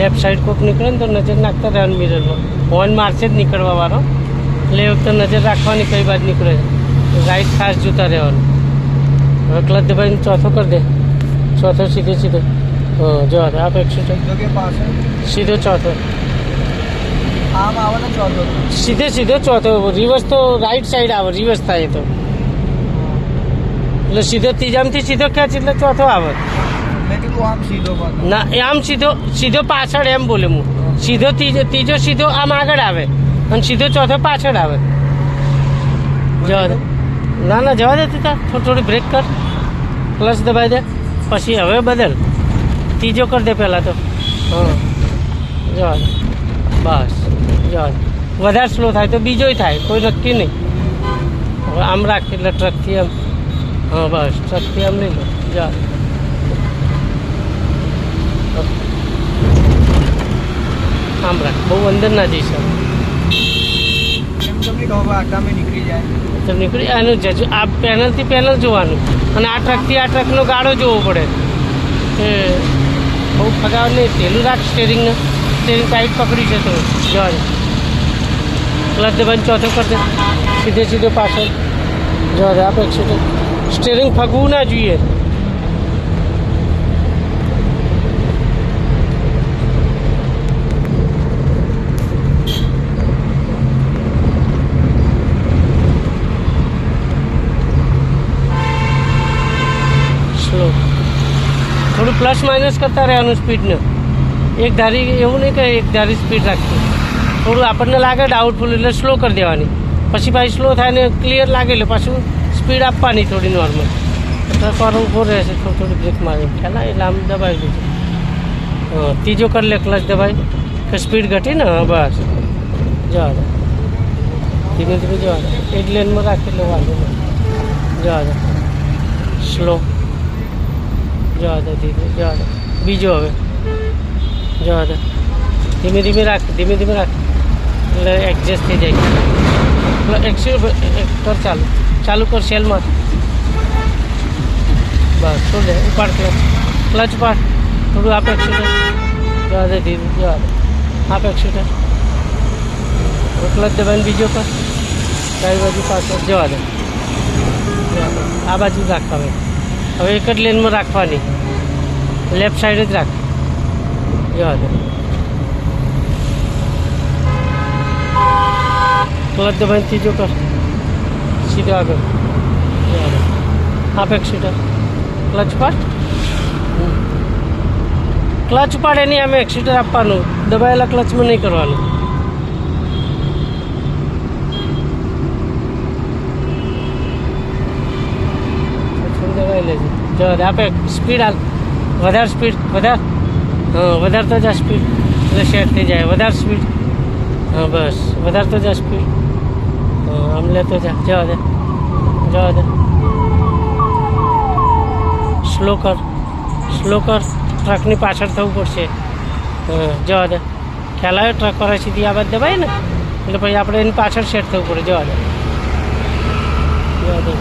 Left side કોક નીકળે ને તો નજર નાખતા રહેવાનું મિરરમાં. હોર્ન મારશે જ નીકળવાવાળો, એટલે એ વખતે નજર રાખવાની કઈ બાજુ નીકળે છે. રાઈટ ખાસ જોતા રહેવાનું. હવે ક્લચ દબાઈને ચોથો કરી દે. ચોથો સીધો સીધો. હા જવા દે. આપ 160 સીધો ચોથો. આમ આવે ને ચોથો સીધે સીધો ચોથો. રિવર્સ તો રાઈટ સાઈડ આવે, રિવર્સ થાય તો એટલે સીધો ત્રીજામાંથી સીધો ખેંચ એટલે ચોથો આવે. મેં કીધું આમ સીધો પાછો. ના એ આમ સીધો સીધો પાછળ એમ બોલે હું. સીધો ત્રીજો સીધો આમ આગળ આવે અને સીધો ચોથો પાછળ આવે. જવા દે. ના ના જવા દે તીતા. થોડી બ્રેક કર, ક્લચ દબાઈ દે, પછી હવે બદલ ત્રીજો કરી દે પહેલાં તો. હા જવા દે. બસ જવા દે. વધારે સ્લો થાય તો બીજોય થાય, કોઈ નક્કી નહીં. હવે આમ રાખ એટલે ટ્રકથી એમ. હા બસ ટ્રકથી એમ નહીં લો. જવા દે. આમ રાખ, બહુ અંદર ના જઈશ. એમ તમને કહો આગામી નીકળી જાય તો નીકળી આનું જજો. આ પેનલથી પેનલ જોવાનું અને આ ટ્રકથી આ ટ્રકનો ગાળો જોવો પડે. એ બહુ ફગાવ નહીં. પેલું રાખ સ્ટેરિંગને. સ્ટેરિંગ ટાઈટ પકડી છે તો જવા દે. ક્લચ દબાઈને ચોથો કરી દે. સીધે સીધો પાછળ જવા દે. આપ 160. સ્ટેરિંગ ફગવું ના જોઈએ. સ્લો. થોડું પ્લસ માઇનસ કરતા રહેવાનું સ્પીડને. એક ધારી એવું નહીં કે એક ધારી સ્પીડ રાખવી. થોડું આપણને લાગે ડાઉટફુલ એટલે સ્લો કરી દેવાની. પછી પાછી સ્લો થાય ને ક્લિયર લાગે એટલે પાછું સ્પીડ આપવાની થોડી નોર્મલ. એટલે પર ઊભો રહેશે. થોડી બ્રેક મારી ખ્યાલ એટલે આમ દબાવી દીધું. હા ત્રીજો કરી લે ક્લચ દબાઈ કે સ્પીડ ઘટી ને. હા બસ જવા દે. ધીમે ધીમે જવા દે. એક લેનમાં રાખી એટલે વાંધો નહીં. જવા દે. સ્લો જવા દે. ધીમે જવા દે. બીજો હવે જવા દે. ધીમે ધીમે રાખ, ધીમે ધીમે રાખ એટલે એડજસ્ટ થઈ જાય. કર ચાલુ. ચાલુ કર સેલમાં. બસ છોડ દે. ઉપાડ ક્લચ. ક્લચ ઉપાડ. થોડું આપ 160. જવા દે. ધીરે જવા દે. આપ 160. ક્લચ દબાઈને બીજો કર. કઈ બાજુ પાછળ જવા દે. આ બાજુ રાખ. હવે એક જ લેનમાં રાખવાની. લેફ્ટ સાઈડ જ રાખ. જવા દે. ક્લચ દબાઈને ત્રીજો કર. સીધો આગળ. જવા દે. આપ 160. ક્લચ ઉપાડ. ક્લચ ઉપાડે નહીં. અમે 160 આપવાનું. દબાયેલા ક્લચમાં નહીં કરવાનું. દબાઈ લેજે. જવા દે. આપે સ્પીડ હાલ. વધારે સ્પીડ. વધારે. હા વધારે તો જા સ્પીડ એટલે સેટ થઈ જાય. વધારે સ્પીડ. હા બસ વધારે તો જા સ્પીડ. હા આમ લેતો જા. જવા દે. જવા દે. સ્લો કર. સ્લો કર. ટ્રકની પાછળ થવું પડશે. હા જવા દે. ખ્યાલ આવે ટ્રકવાળા સીધી આ બાદ દબાય ને એટલે પછી આપણે એની પાછળ સેટ થવું પડે. જવા દે. જવા દે.